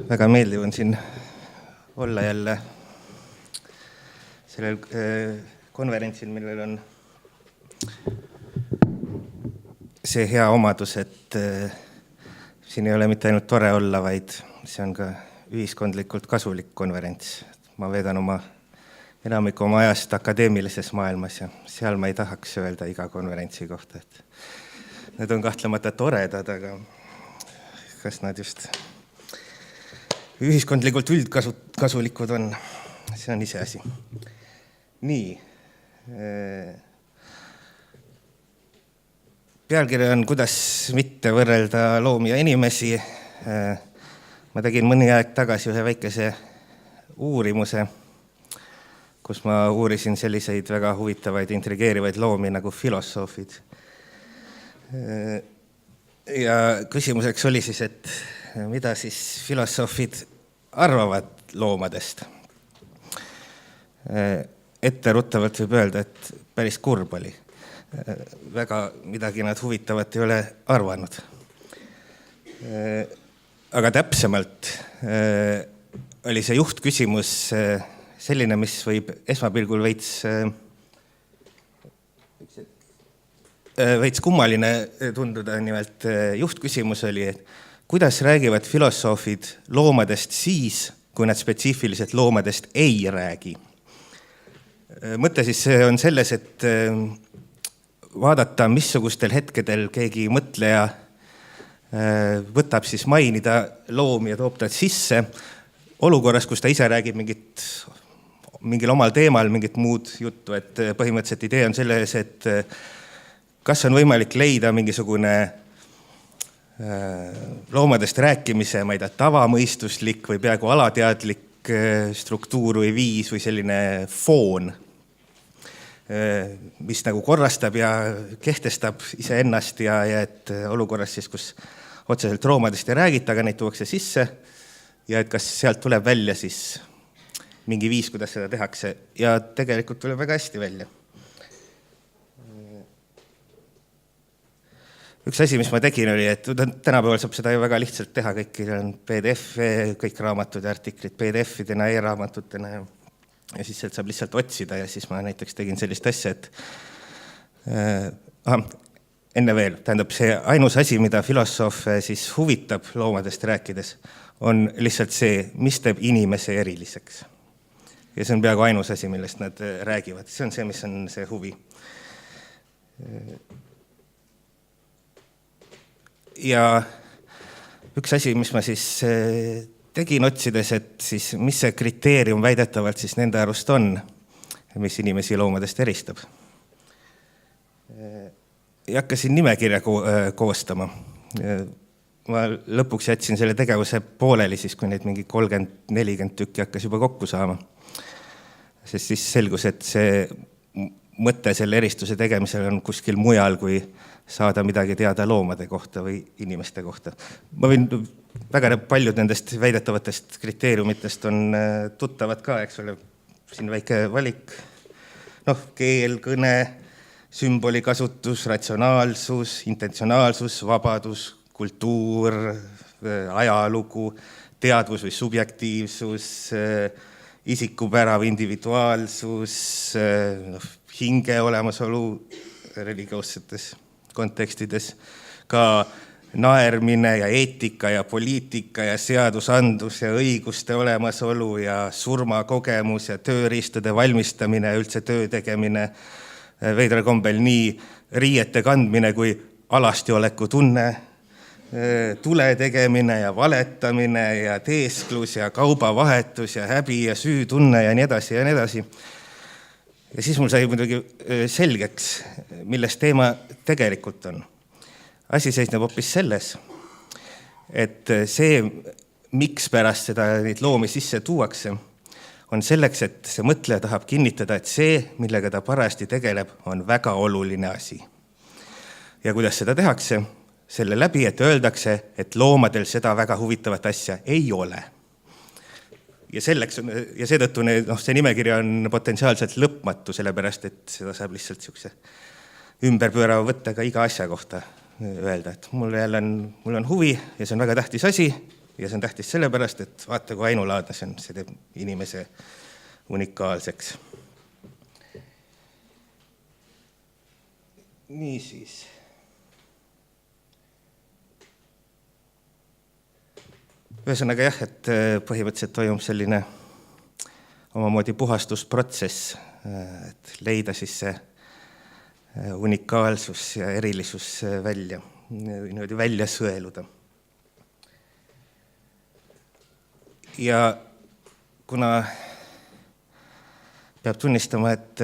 Väga meeldiv on siin olla jälle sellel konverentsil, millel on see hea omadus, et siin ei ole mitte ainult tore olla, vaid see on ka ühiskondlikult kasulik konverents. Ma veedan enamiku oma ajast akadeemilises maailmas ja seal ma ei tahaks öelda iga konverentsi kohta, et need on kahtlemata toredad, aga kas nad just ühiskondlikult üldkasulikud on, see on ise asi. Nii. Pealkiri on, kuidas mitte võrrelda loomi ja inimesi. Ma tegin mõni aeg tagasi ühe väikese uurimuse, kus ma uurisin selliseid väga huvitavaid, intrigeerivaid loomi nagu filosoofid. Ja küsimuseks oli siis, et mida siis filosoofid arvavad loomadest. Etteruttavalt võib öelda, et päris kurb oli. Väga midagi nad huvitavat ei ole arvanud. Aga täpsemalt oli see juhtküsimus selline, mis võib esmapilgul veits kummaline tunduda. Nimelt juhtküsimus oli, et kuidas räägivad filosoofid loomadest siis, kui nad spetsiifiliselt loomadest ei räägi. Mõte siis on selles, et vaadata, missugustel hetkedel keegi mõtleja võtab siis mainida loomi ja toob ta sisse olukorras, kus ta ise räägib mingil omal teemal, mingit muud juttu. Et põhimõtteliselt idee on selles, et kas on võimalik leida mingisugune loomadest rääkimise, ma ei tea, tavamõistuslik või peaaegu alateadlik struktuur või viis või selline foon, mis nagu korrastab ja kehtestab iseennast ja et olukorras siis, kus otseselt loomadest ei räägita, aga neid tuuakse sisse ja et kas sealt tuleb välja siis mingi viis, kuidas seda tehakse ja tegelikult tuleb väga hästi välja. Üks asi, mis ma tegin, oli, et tänapäeval saab seda ju väga lihtsalt teha, kõik on PDF, kõik raamatud ja artiklid PDF-idena, e-raamatutena ja siis sealt saab lihtsalt otsida ja siis ma näiteks tegin sellist asja, et enne veel, tähendab see ainus asi, mida filosoof siis huvitab loomadest rääkides, on lihtsalt see, mis teeb inimese eriliseks. Ja see on peaaegu ainus asi, millest nad räägivad. See on see, mis on see huvi. Ja üks asi, mis ma siis tegin otsides, et siis mis see kriteerium väidetavalt siis nende arust on, mis inimesi loomadest eristab. Ja hakkasin nimekirja koostama. Ma lõpuks jätsin selle tegevuse pooleli siis, kui neid mingi 30-40 tükki hakkas juba kokku saama. Sest siis selgus, et see mõte selle eristuse tegemisel on kuskil mujal, kui saada midagi teada loomade kohta või inimeste kohta. Ma võin väga paljud nendest väidetavatest kriteeriumitest on tuttavad ka, eks ole, siin väike valik. Keel, kõne, sümboli kasutus, ratsionaalsus, intentsionaalsus, vabadus, kultuur, ajalugu, teadvus või subjektiivsus, isikupära või individuaalsus, hinge olemasolu religioossetes kontekstides, ka naermine ja eetika ja poliitika ja seadusandlus ja õiguste olemasolu ja surmakogemus ja tööriistade valmistamine ja üldse töö tegemine, veidral kombel nii riiete kandmine kui alastioleku tunne, tule tegemine ja valetamine ja teesklus ja kaubavahetus ja häbi ja süütunne ja nii edasi ja nii edasi. Ja siis mul sai muidugi selgeks, milles teema tegelikult on. Asi seisneb hoopis selles, et see, miks pärast neid loomi sisse tuuakse, on selleks, et see mõtleja tahab kinnitada, et see, millega ta parajasti tegeleb, on väga oluline asi. Ja kuidas seda tehakse? Selle läbi, et öeldakse, et loomadel seda väga huvitavat asja ei ole. Ja seetõttu see nimekirja on potentsiaalselt lõpmatu, sellepärast, et seda saab lihtsalt siukse ümberpöörava võttega iga asja kohta öelda, et mul on huvi ja see on väga tähtis asi Ja see on tähtis sellepärast, et vaata, kui ainulaadne see on, see teeb inimese unikaalseks. Niisiis. Ühesõnaga jah, et põhimõtteliselt toimub selline omamoodi puhastusprotsess, et leida siis see unikaalsus ja erilisus välja, niimoodi välja sõeluda. Ja kuna peab tunnistama, et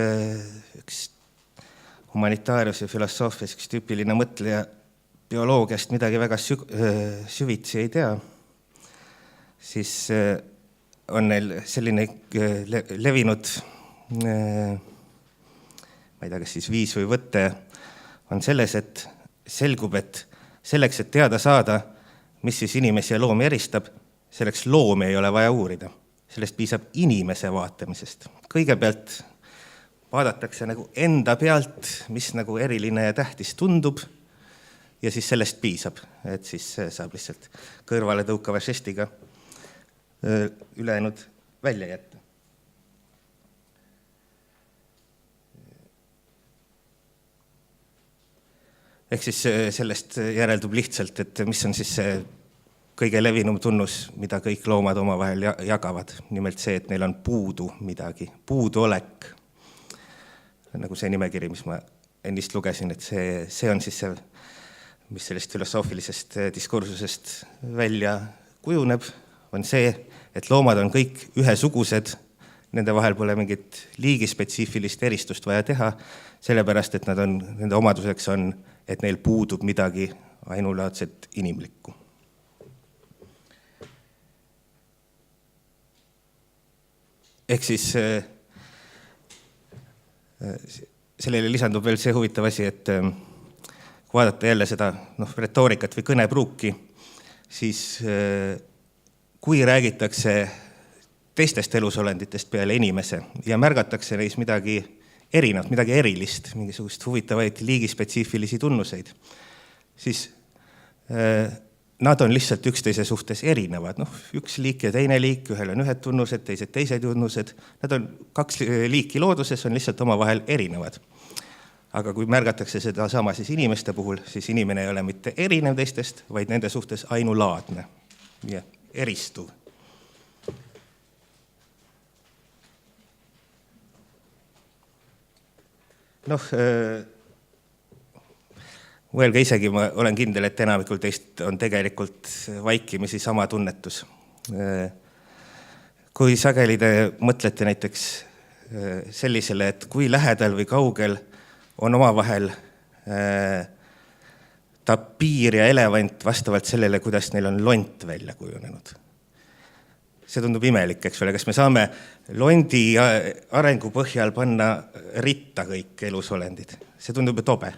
üks humanitaarius ja filosoofias üks tüüpiline mõtleja bioloogiast midagi väga süvitsi ei tea, siis on neil selline levinud, ma ei tea, kas siis viis või võte, on selles, et selgub, et selleks, et teada saada, mis siis inimesi ja loomi eristab, selleks loomi ei ole vaja uurida. Sellest piisab inimese vaatamisest. Kõigepealt vaadatakse nagu enda pealt, mis nagu eriline ja tähtis tundub, ja siis sellest piisab, et siis saab lihtsalt kõrvale tõukava žestiga ülejäänud välja jätta. Ehk siis sellest järeldub lihtsalt, et mis on siis see kõige levinum tunnus, mida kõik loomad omavahel jagavad. Nimelt see, et neil on puudu midagi, puuduolek. Nagu see nimekiri, mis ma ennist lugesin, et see on siis see, mis sellest filosoofilisest diskursusest välja kujuneb, on see, et loomad on kõik ühesugused, nende vahel pole mingit liigispetsiifilist eristust vaja teha, sellepärast, et nende omaduseks on, et neil puudub midagi ainulaadset inimlikku. Ehk siis sellele lisandub veel see huvitav asi, et kui vaadata jälle seda retoorikat või kõnepruuki, siis kui räägitakse teistest elusolenditest peale inimese ja märgatakse neis midagi erinevat, midagi erilist, mingisugust huvitavaid liigispetsiifilisi tunnuseid, siis nad on lihtsalt üksteise suhtes erinevad. Üks liik ja teine liik, ühel on ühed tunnused, teised tunnused. Nad on kaks liiki looduses, on lihtsalt omavahel erinevad. Aga kui märgatakse seda sama siis inimeste puhul, siis inimene ei ole mitte erinev teistest, vaid nende suhtes ainulaadne ja eristuv. Mõelge isegi, ma olen kindel, et enamikul teist on tegelikult vaikimisi sama tunnetus. Kui sageli te mõtlete näiteks sellisele, et kui lähedal või kaugel on omavahel tapiir ja elevant vastavalt sellele, kuidas neil on lont välja kujunenud. See tundub imelik, eks ole, kas me saame londi arengu põhjal panna ritta kõik elusolendid. See tundub ju tobe.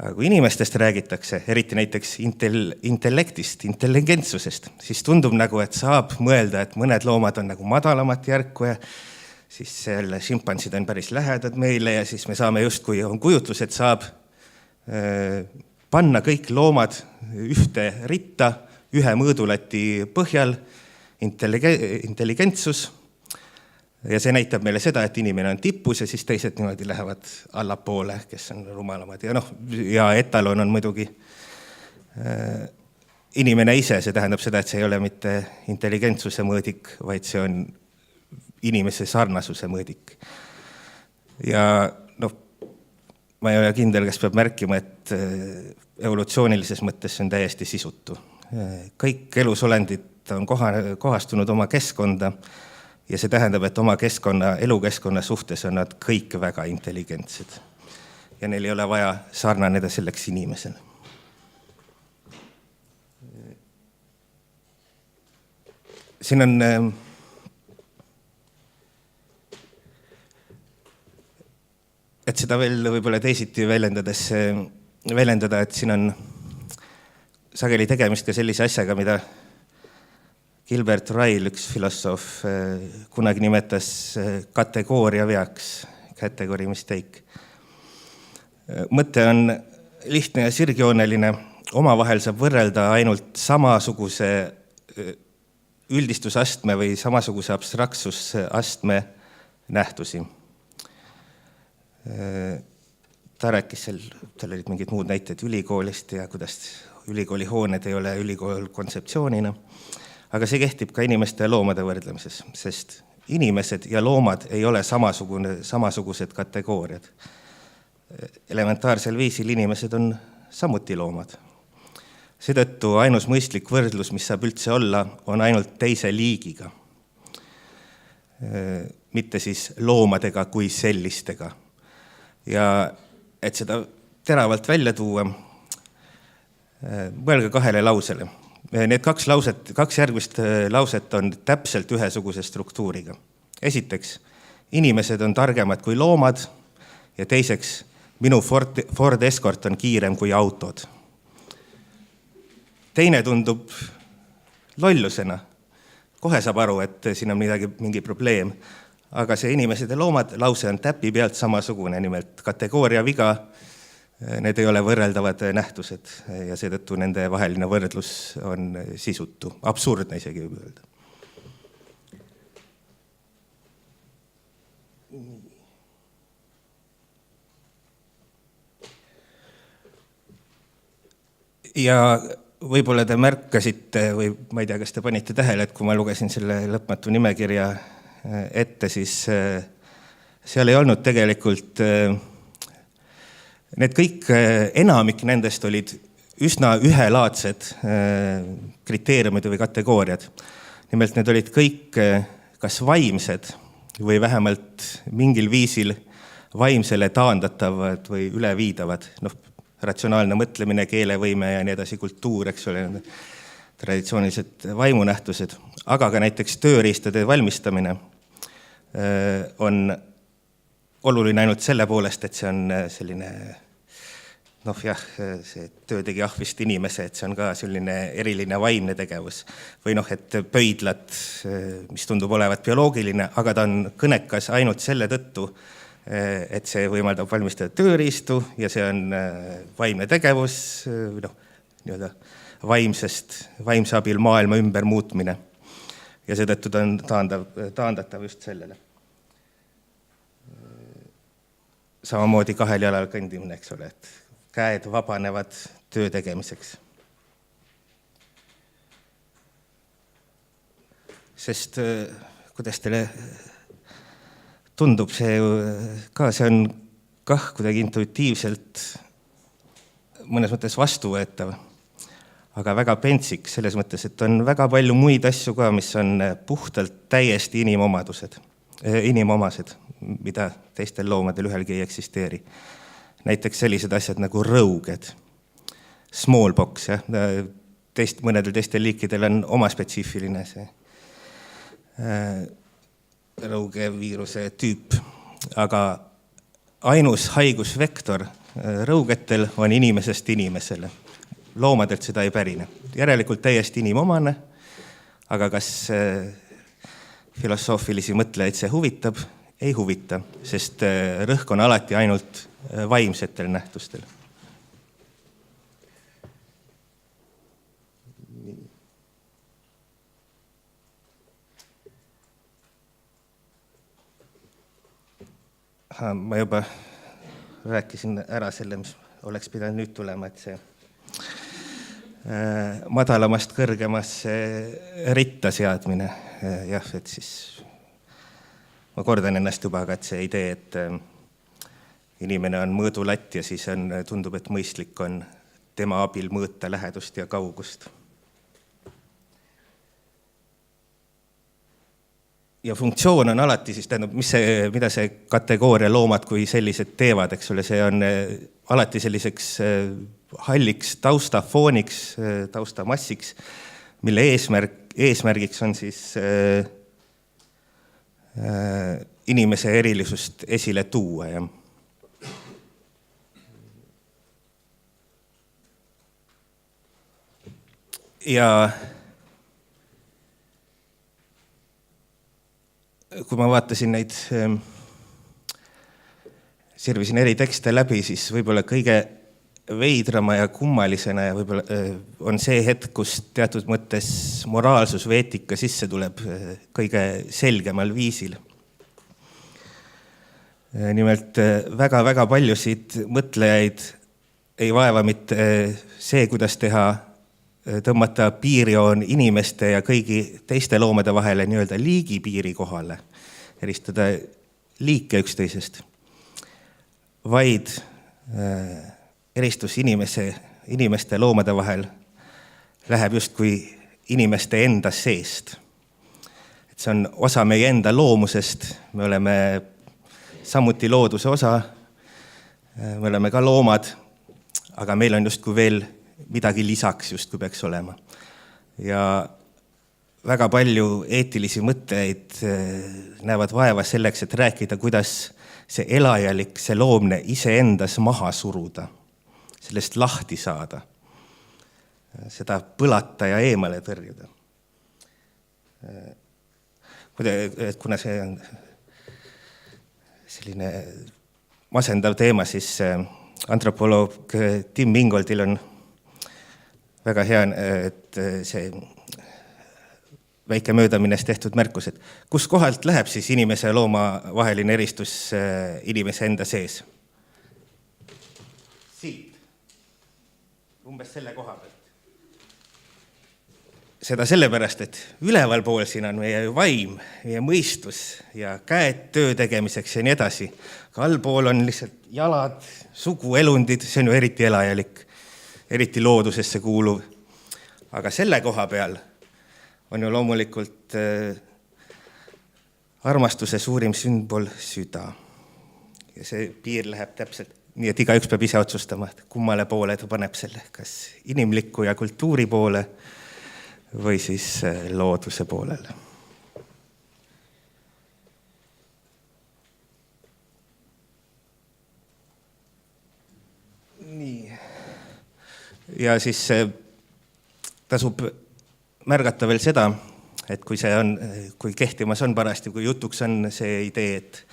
Aga kui inimestest räägitakse, eriti näiteks intellektist, intelligentsusest, siis tundub nagu, et saab mõelda, et mõned loomad on nagu madalamat järku ja siis selle šimpansid on päris lähedad meile ja siis me saame justkui on kujutlus, et saab panna kõik loomad ühte ritta, ühe mõõdulati põhjal, intelligentsus. Ja see näitab meile seda, et inimene on tipus ja siis teised niimoodi lähevad allapoole, kes on rumalamad. Ja etalon on muidugi inimene ise, see tähendab seda, et see ei ole mitte intelligentsuse mõõdik, vaid see on inimese sarnasuse mõõdik. Ja ma ei ole kindel, kes peab märkima, et evolutsioonilises mõttes see on täiesti sisutu. Kõik elusolendid on kohastunud oma keskkonda ja see tähendab, et oma elukeskkonna suhtes on nad kõik väga intelligentsed. Ja neil ei ole vaja sarnaneda selleks inimesele. Siin on et seda veel võib-olla teisiti väljendada, et siin on sageli tegemist ka sellise asjaga, mida Gilbert Ryle, üks filosoof, kunagi nimetas kategooria veaks, category mistake. Mõte on lihtne ja sirgjooneline, omavahel saab võrrelda ainult samasuguse üldistusastme või samasuguse abstraktsusastme nähtusi. Ta rääkis tal olid mingid muud näited ülikoolist ja kuidas ülikooli hooned ei ole ülikool kontseptsioonina, aga see kehtib ka inimeste ja loomade võrdlemises, sest inimesed ja loomad ei ole samasugused kategooriad. Elementaarsel viisil inimesed on samuti loomad. Seetõttu ainus mõistlik võrdlus, mis saab üldse olla, on ainult teise liigiga. Mitte siis loomadega kui sellistega. Ja et seda teravalt välja tuua, mõelge 2 lausele. Need 2 järgmist lauset on täpselt ühesuguse struktuuriga. Esiteks, inimesed on targemad kui loomad ja teiseks, minu Ford Escort on kiirem kui autod. Teine tundub lollusena. Kohe saab aru, et siin on mingi probleem. Aga see inimesed ja loomad lause on täpi pealt samasugune, nimelt kategooria viga. Need ei ole võrreldavad nähtused ja seetõttu nende vaheline võrdlus on sisutu. Absurdne isegi võib öelda. Ja võib-olla te märkasite või ma ei tea, kas te panite tähele, et kui ma lugesin selle lõpmatu nimekirja ette, siis seal ei olnud tegelikult, need kõik, enamik nendest olid üsna ühelaadsed kriteeriumid või kategooriad. Nimelt need olid kõik kas vaimsed või vähemalt mingil viisil vaimsele taandatavad või üleviidavad, ratsionaalne mõtlemine, keelevõime ja nii edasi, kultuur, eks ole, traditsioonilised vaimunähtused, aga ka näiteks tööriistade valmistamine on oluline ainult selle poolest, et see on selline, see töö tegi ahvist inimese, et see on ka selline eriline vaimne tegevus. Või et pöidlad, mis tundub olevat bioloogiline, aga ta on kõnekas ainult selle tõttu, et see võimaldab valmistada tööriistu ja see on vaimne tegevus, vaimse abil maailma ümber muutmine. Ja seetõttu ta on taandatav just sellele. Samamoodi 2 jalal kõndimine, eks ole, et käed vabanevad töö tegemiseks. Sest kuidas teile tundub, see on kuidagi intuitiivselt mõnes mõttes vastuvõetav, aga väga pentsik selles mõttes, et on väga palju muid asju ka, mis on puhtalt täiesti inimomased, mida teistel loomadel ühelgi ei eksisteeri. Näiteks sellised asjad nagu rõuged, smallpox, mõnedel teistel liikidel on oma spetsiifiline see rõugeviiruse tüüp, aga ainus haigusvektor rõugetel on inimesest inimesele. Loomadelt seda ei pärine. Järelikult täiesti inimomane, aga kas filosoofilisi mõtlejaid see huvitab? Ei huvita, sest rõhk on alati ainult vaimsetel nähtustel. Ma juba rääkisin ära selle, mis oleks pidanud nüüd tulema, et see madalamast kõrgemasse ritta seadmine. Jah, et siis ma kordan ennast juba, aga et see idee, et inimene on mõõdulatt ja siis tundub, et mõistlik on tema abil mõõta lähedust ja kaugust. Ja funktsioon on alati siis, mida see kategooria loomad kui sellised teevad, eks ole, see on alati selliseks halliks taustafooniks, taustamassiks, mille eesmärgiks on siis inimese erilisust esile tuua. Ja kui ma vaatasin neid, sirvisin eri tekste läbi, siis võib-olla kõige veidrama ja kummalisena ja võib-olla on see hetk, kus teatud mõttes moraalsus või eetika sisse tuleb kõige selgemal viisil. Nimelt väga-väga paljusid mõtlejaid ei vaeva mitte see, kuidas tõmmata piirjoon inimeste ja kõigi teiste loomade vahele nii-öelda liigipiiri kohale, eristada liike üksteisest, vaid eristus inimeste ja loomade vahel läheb justkui inimeste enda seest. Et see on osa meie enda loomusest, me oleme samuti looduse osa, me oleme ka loomad, aga meil on justkui veel midagi lisaks justkui peaks olema. Ja väga palju eetilisi mõtteid näevad vaeva selleks, et rääkida, kuidas see elajalik, see loomne iseendas maha suruda, sellest lahti saada, seda põlata ja eemale tõrjuda. Kuna see on selline masendav teema, siis antropoloog Tim Ingoldil on väga hea, et see väike möödaminnes tehtud märkus, et kus kohalt läheb siis inimese ja looma vaheline eristus inimese enda sees? Siit. Umbes selle koha pealt. Seda sellepärast, et üleval pool siin on meie vaim, meie mõistus ja käed töö tegemiseks ja nii edasi. Ka allpool on lihtsalt jalad, suguelundid, see on ju eriti elajalik, eriti loodusesse kuuluv. Aga selle koha peal on ju loomulikult armastuse suurim sümbol süda. Ja see piir läheb täpselt nii, et igaüks peab ise otsustama, kummale poole ta paneb selle, kas inimliku ja kultuuri poole või siis looduse poolele. Nii. Ja siis tasub märgata veel seda, et kui kehtimas on parasti, kui jutuks on see idee, et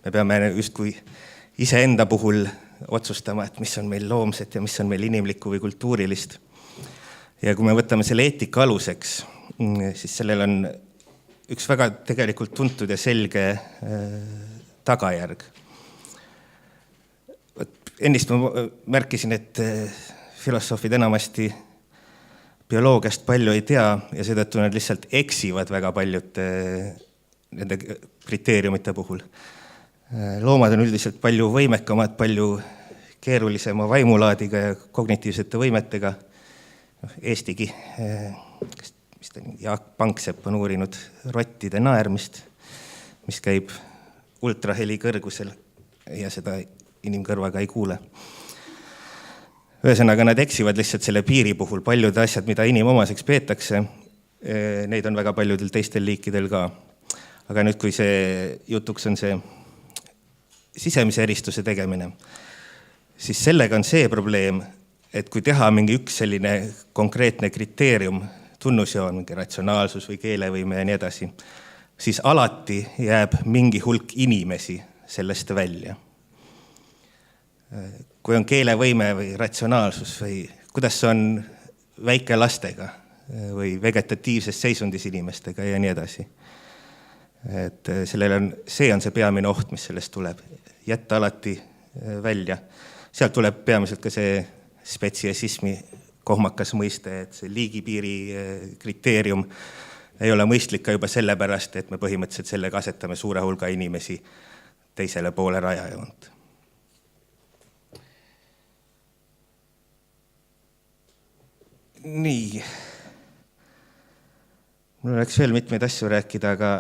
me peame justkui iseenda puhul otsustama, et mis on meil loomset ja mis on meil inimlikku või kultuurilist. Ja kui me võtame selle eetika aluseks, siis sellel on üks väga tegelikult tuntud ja selge tagajärg. Ennist ma märkisin, et filosoofid enamasti bioloogiast palju ei tea ja seetõttu nad lihtsalt eksivad väga paljude nende kriteeriumite puhul. Loomad on üldiselt palju võimekamad, palju keerulisema vaimulaadiga ja kognitiivsete võimetega. Eestigi, Jaak Panksepp on uurinud rottide naermist, mis käib ultraheli kõrgusel ja seda inimkõrvaga ei kuule. Ühesõnaga, nad eksivad lihtsalt selle piiri puhul. Paljud asjad, mida inimomaseks peetakse, neid on väga paljudel teistel liikidel ka. Aga nüüd, kui see jutuks on see sisemise eristuse tegemine, siis sellega on see probleem, et kui teha mingi üks selline konkreetne kriteerium, tunnusjoon, mingi ratsionaalsus või keelevõime ja nii edasi, siis alati jääb mingi hulk inimesi sellest välja. Kui on keelevõime või ratsionaalsus või kuidas see on väikelastega või vegetatiivses seisundis inimestega ja nii edasi. Et see on see peamine oht, mis sellest tuleb. Jätta alati välja. Sealt tuleb peamiselt ka see spetsiesismi kohmakas mõiste, et see liigipiiri kriteerium ei ole mõistlik ka juba sellepärast, et me põhimõtteliselt sellega asetame suure hulga inimesi teisele poole rajajoont. Nii. Mul oleks veel mitmeid asju rääkida, aga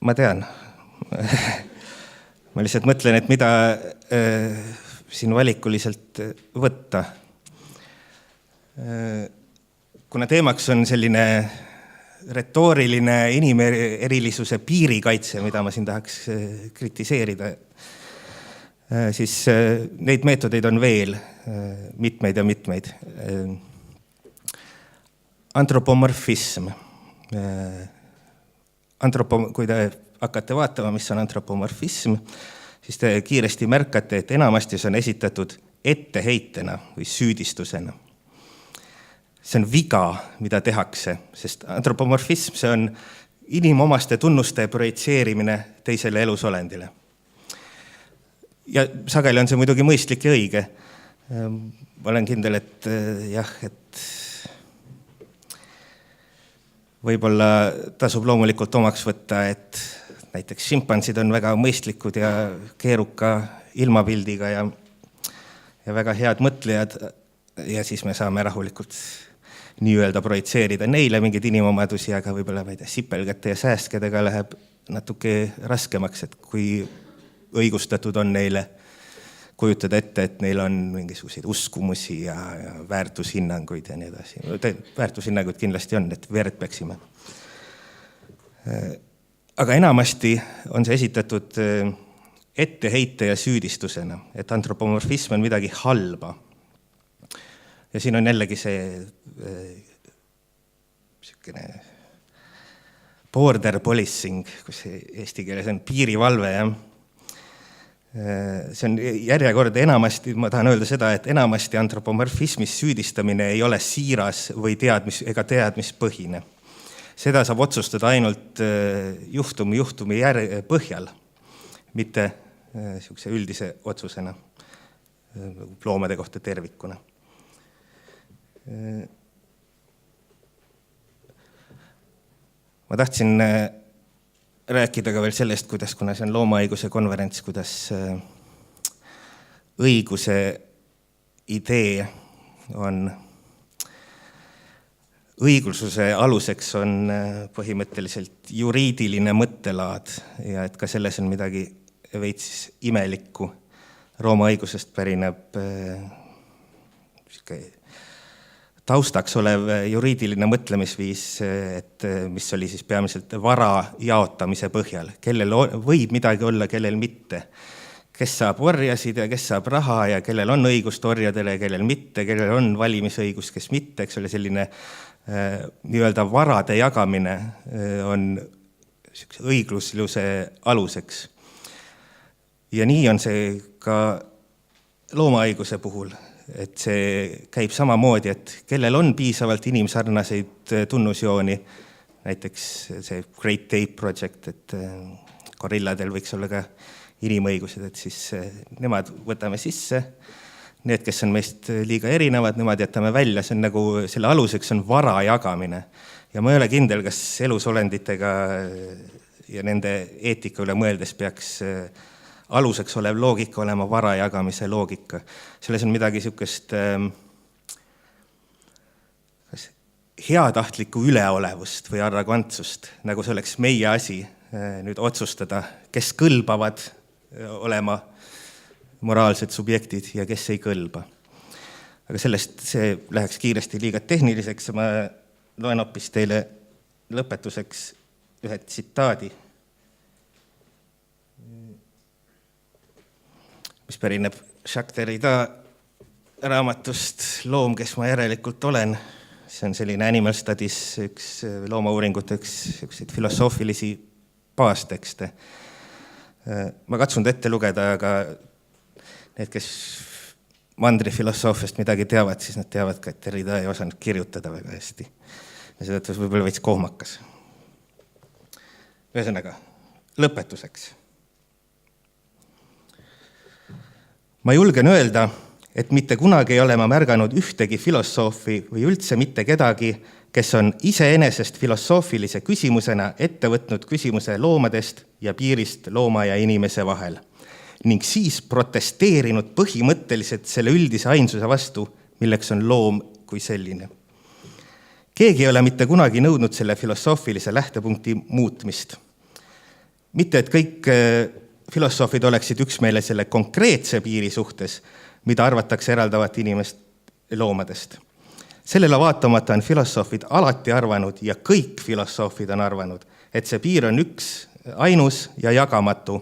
ma tean. Ma lihtsalt mõtlen, et mida siin valikuliselt võtta. Kuna teemaks on selline retooriline inimerilisuse piirikaitse, mida ma siin tahaks kritiseerida, siis neid meetodeid on veel mitmeid ja mitmeid. Antropomorfism. Kui te hakkate vaatama, mis on antropomorfism, siis te kiiresti märkate, et enamasti see on esitatud etteheitena või süüdistusena. See on viga, mida tehakse, sest antropomorfism, see on inimomaste tunnuste projitseerimine teisele elusolendile. Ja sageli on see muidugi mõistlik ja õige. Ma olen kindel, et jah, et võib-olla tasub loomulikult omaks võtta, et näiteks šimpansid on väga mõistlikud ja keeruka ilmapildiga ja väga head mõtlejad ja siis me saame rahulikult nii-öelda projitseerida neile mingeid inimomadusi, aga võib-olla sipelgate ja sääskedega läheb natuke raskemaks, et kui õigustatud on neile kujutada ette, et neil on mingisuguseid uskumusi ja väärtushinnanguid ja nii edasi. Väärtushinnanguid kindlasti on, et verd peksime. Aga enamasti on see esitatud etteheite ja süüdistusena, et antropomorfism on midagi halba. Ja siin on jällegi see border policing, kus eesti keeles on piirivalve. Ja see on järjekord enamasti, ma tahan öelda seda, et enamasti antropomorfismis süüdistamine ei ole siiras või teadmispõhine. Seda saab otsustada ainult juhtumi põhjal, mitte üldise otsusena loomade kohta tervikuna. Ma tahtsin rääkida ka veel sellest, kuidas, kuna see on loomaõiguse konverents, kuidas õiguse idee on, õiglususe aluseks on põhimõtteliselt juriidiline mõttelaad ja et ka selles on midagi veits imelikku. Rooma õigusest pärineb taustaks olev juriidiline mõtlemisviis, et mis oli siis peamiselt vara jaotamise põhjal. Kellel võib midagi olla, kellel mitte. Kes saab orjasid ja kes saab raha ja kellel on õigust orjadele ja kellel mitte, kellel on valimisõigus, kes mitte. Eks ole selline nii-öelda varade jagamine on õiglusluse aluseks. Ja nii on see ka loomaõiguse puhul. Et see käib samamoodi, et kellel on piisavalt inimsarnaseid tunnusjooni, näiteks see Great Ape Project, et gorilladel võiks olla ka inimõigused, et siis nemad võtame sisse, need, kes on meist liiga erinevad, nemad jätame välja, see on nagu, selle aluseks on vara jagamine. Ja ma ei ole kindel, kas elusolenditega ja nende eetika üle mõeldes peaks aluseks olev loogika olema vara jagamise loogika. Selles on midagi sihukest heatahtlikku üleolevust või arrogantsust, nagu see oleks meie asi nüüd otsustada, kes kõlbavad olema moraalsed subjektid ja kes ei kõlba. Aga sellest see läheks kiiresti liiga tehniliseks ja ma loen hoopis teile lõpetuseks ühe tsitaadi, mis pärineb Jacques Derrida raamatust Loom, kes ma järelikult olen. See on selline Animal Studies, üks loomauuringute, üks filosoofilisi baastekste. Ma katsun ette lugeda, aga need, kes mandrifilosoofiast midagi teavad, siis nad teavad ka, et Derrida ei osanud kirjutada väga hästi. Ja seda võib-olla veits kohmakas. Ühesõnaga, lõpetuseks. Ma julgen öelda, et mitte kunagi ei ole ma märganud ühtegi filosoofi või üldse mitte kedagi, kes on iseenesest filosoofilise küsimusena ette võtnud küsimuse loomadest ja piirist looma ja inimese vahel ning siis protesteerinud põhimõtteliselt selle üldise ainsuse vastu, milleks on loom kui selline. Keegi ei ole mitte kunagi nõudnud selle filosoofilise lähtepunkti muutmist. Mitte, et kõik filosoofid oleksid üksmeele selle konkreetse piiri suhtes, mida arvatakse eraldavat inimest loomadest. Sellele vaatamata on filosoofid alati arvanud ja kõik filosoofid on arvanud, et see piir on üks ainus ja jagamatu,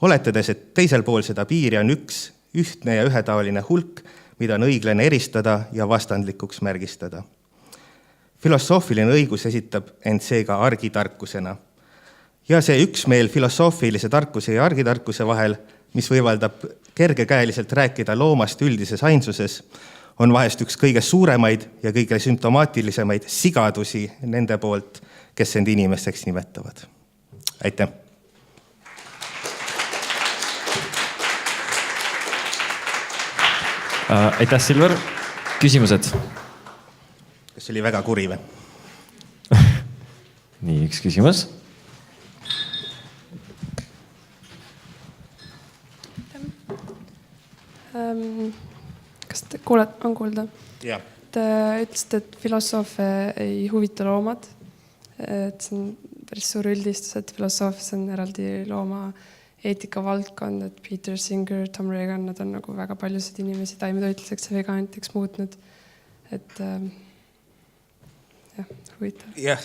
oletades, et teisel pool seda piiri on üks ühtne ja ühetaoline hulk, mida on õiglane eristada ja vastandlikuks märgistada. Filosoofiline õigus esitab end seega argitarkusena. Ja see üksmeel filosoofilise tarkuse ja argitarkuse vahel mis võimaldab kergekäeliselt rääkida loomast üldises ainsuses, on vahest üks kõige suuremaid ja kõige sümptomaatilisemaid sigadusi nende poolt, kes end inimesteks nimetavad. Aitäh! Aitäh, Silver! Küsimused? Kas oli väga kuri või? Nii, üks küsimus. Kas te on kuulda? Ja. Te ütlesite, et filosoofe ei huvita loomad. Et see on päris suur üldistus, et filosoofias on eraldi looma eetika valdkond, et Peter Singer, Tom Reagan, nad on nagu väga paljusid inimesi taimetoitluseks ja veganiteks muutnud. Et jah, huvitav. Jah.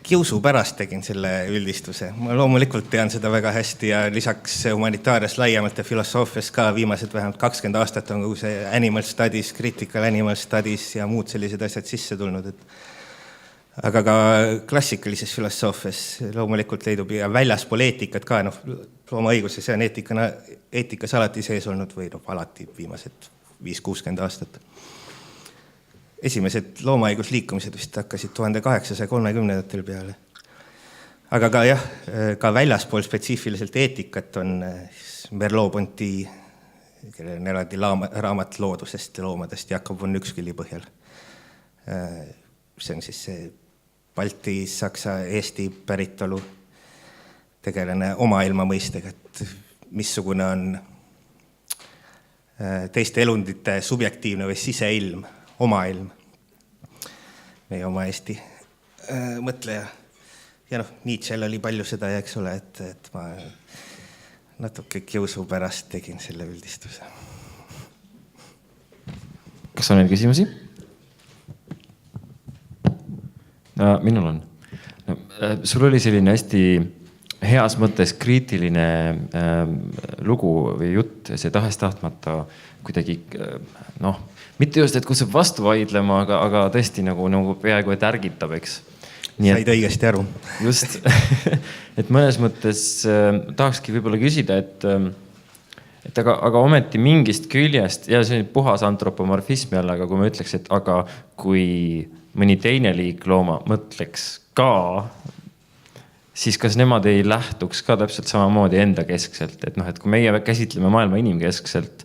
Kiusu pärast tegin selle üldistuse. Ma loomulikult tean seda väga hästi ja lisaks humanitaarias laiemalt ja filosoofias ka viimased vähemalt 20 aastat on kogu see animal studies, critical animal studies ja muud sellised asjad sisse tulnud. Aga ka klassikalises filosoofias loomulikult leidub ja väljaspool eetikat ka, loomaõiguses ja eetikas alati sees olnud või alati viimased 5-60 aastat. Esimesed loomaõigusliikumised vist hakkasid 1830-ndatel peale. Aga ka jah, ka väljaspool spetsiifiliselt eetikat on Merleau-Ponty, kellel on eraldi raamat loodusest ja loomadest Jakob von Uexkülli põhjal. See on siis see Balti, Saksa, Eesti päritolu tegelane oma ilma mõistega, et missugune on teiste elundite subjektiivne või siseilm, oma ilm, meie oma Eesti mõtleja. Ja Nietzschel oli palju seda, ja eks ole, et ma natuke kiusu pärast tegin selle üldistuse. Kas on neid küsimusi? Minul on. Sul oli selline hästi heas mõttes kriitiline lugu või jutt, see tahes-tahtmata kuidagi, mitte just, et kus saab vastu vaidlema, aga tõesti nagu peaaegu et ärgitab, eks. Said õigesti aru. Just, et mõnes mõttes tahakski võib-olla küsida, et aga ometi mingist küljest, ja see on puhas antropomorfismi all, aga kui ma ütleks, et aga kui mõni teine liik looma mõtleks ka, siis kas nemad ei lähtuks ka täpselt samamoodi enda keskselt, et kui meie käsitleme maailma inimkeskselt,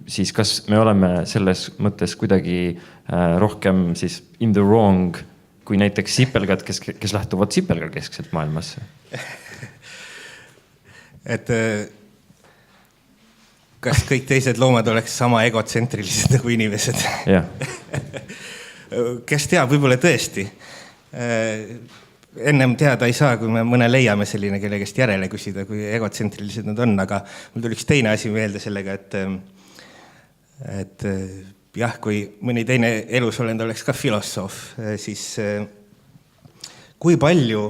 siis kas me oleme selles mõttes kuidagi rohkem siis in the wrong kui näiteks sipelgad, kes lähtuvad sipelga keskselt maailmasse? Et kas kõik teised loomad oleks sama egotsentrilised nagu inimesed? Jah. Kes teab, võib-olla tõesti. Ennem teada ei saa, kui me mõne leiame selline, kelle käest järele küsida, kui egotsentrilised nad on, aga mul tuli üks teine asi meelde sellega, et jah, kui mõni teine elusolend oleks ka filosoof, siis kui palju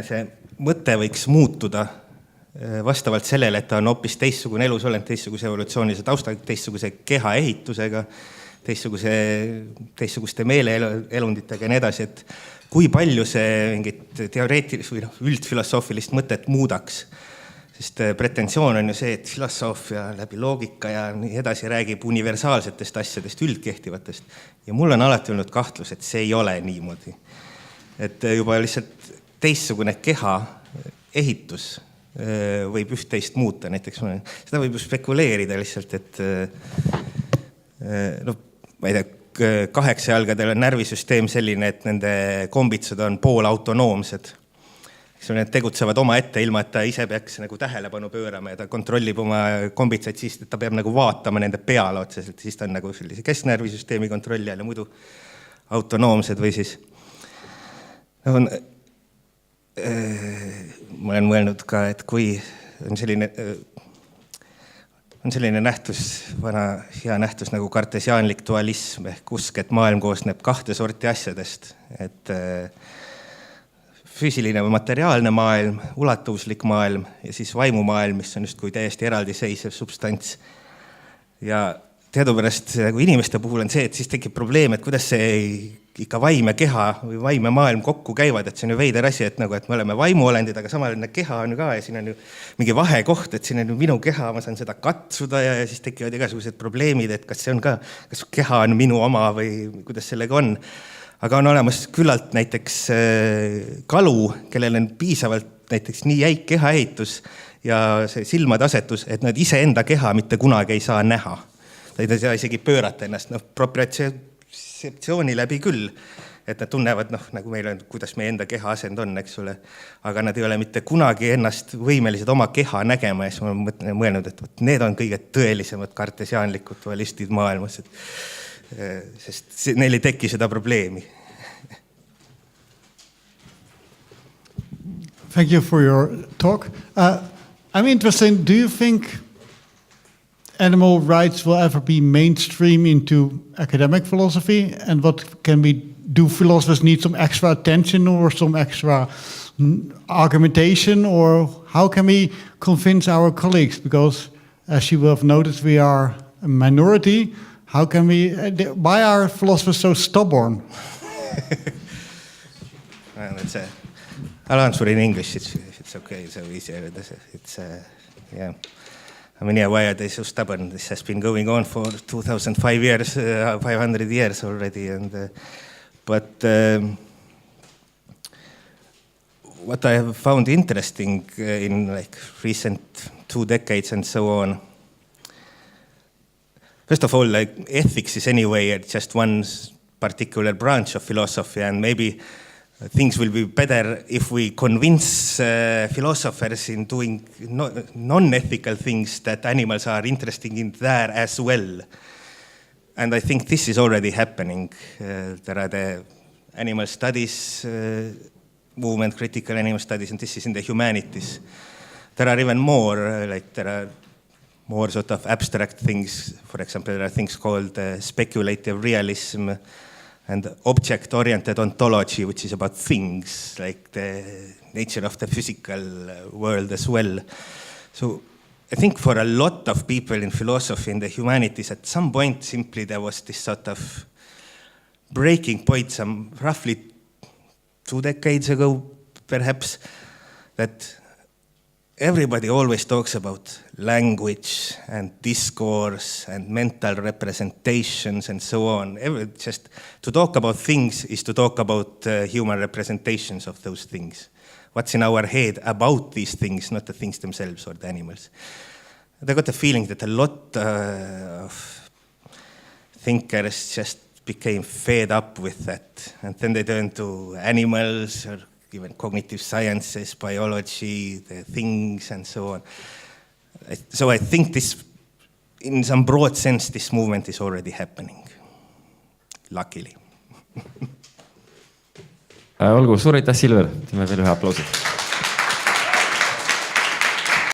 see mõte võiks muutuda vastavalt sellele, et ta on hoopis teistsugune elusolend, teistsuguse evolutsioonilise taustaga, teistsuguse keha ehitusega, teistsuguste meeleelunditega ja nii edasi, et kui palju see mingit teoreetilist või üldfilosoofilist mõtet muudaks. Sest pretensioon on ju see, et filosoofia läbi loogika ja nii edasi räägib universaalsetest asjadest, üldkehtivatest. Ja mul on alati olnud kahtlus, et see ei ole niimoodi. Et juba lihtsalt teistsugune keha ehitus võib üht-teist muuta. Näiteks seda võib ju spekuleerida lihtsalt, et ma ei tea, 8 jalgadel on närvisüsteem selline, et nende kombitsad on poolautonoomsed. Need tegutsevad oma ette, ilma et ta ise peaks nagu tähelepanu pöörama ja ta kontrollib oma kombitsaid siis, et ta peab nagu vaatama nende peale otseselt. Siis ta on nagu sellise kesknärvisüsteemi kontrolli all ja muidu autonoomsed või siis. Ma olen mõelnud ka, et kui on selline nähtus, vana hea nähtus nagu kartesiaanlik dualism ehk usk, et maailm koosneb 2 sorti asjadest, et füüsiline või materiaalne maailm, ulatuvuslik maailm ja siis vaimumaailm, mis on just kui täiesti eraldiseisev substants. Ja teadupärast nagu inimeste puhul on see, et siis tekib probleem, et kuidas see ikka vaim ja keha või vaim ja maailm kokku käivad, et see on ju veider asi, et nagu, et me oleme vaimuolendid, aga samal keha on ju ka ja siin on ju mingi vahekoht, et siin on ju minu keha, ma saan seda katsuda ja siis tekivad igasugused probleemid, et kas see on ka, kas keha on minu oma või kuidas sellega on. Aga on olemas küllalt näiteks kalu, kellel on piisavalt näiteks nii jäik kehaehitus ja see silmade asetus, et nad iseenda keha mitte kunagi ei saa näha. Ta ei saa isegi pöörata ennast, propriotseptsiooni läbi küll, et nad tunnevad, nagu meil on, kuidas meie enda keha asend on, eks ole. Aga nad ei ole mitte kunagi ennast võimelised oma keha nägema ja siis ma olen mõelnud, et need on kõige tõelisemad kartesiaanlikud dualistid maailmas, sest neil ei teki seda probleemi. Thank you for your talk. I'm interested, do you think animal rights will ever be mainstream into academic philosophy? And what can we do? Philosophers need some extra attention or some extra argumentation? Or how can we convince our colleagues? Because as you will have noticed, we are a minority. How can we, why are philosophers so stubborn? I'll answer in English if it's okay, so easier. Yeah. I mean, yeah, why are they so stubborn? This has been going on for 2,500 years, 500 years already. But what I have found interesting in like recent 2 decades and so on, first of all, like ethics is anyway just one particular branch of philosophy, and maybe things will be better if we convince philosophers in doing non-ethical things that animals are interested in there as well. And I think this is already happening. There are the animal studies movement, critical animal studies, and this is in the humanities. There are even more, like there are more sort of abstract things. For example, there are things called speculative realism, and object-oriented ontology, which is about things, like the nature of the physical world as well. So I think for a lot of people in philosophy and the humanities, at some point simply there was this sort of breaking point, some roughly 2 decades ago, perhaps, that everybody always talks about language and discourse and mental representations and so on. Just to talk about things is to talk about human representations of those things. What's in our head about these things, not the things themselves or the animals. I got the feeling that a lot of thinkers just became fed up with that. And then they turned to animals or even cognitive sciences, biology, the things, and so on. So I think this, in some broad sense, this movement is already happening. Luckily. Olgu, suur aitäh, Silver. Teeme veel ühe aplausi.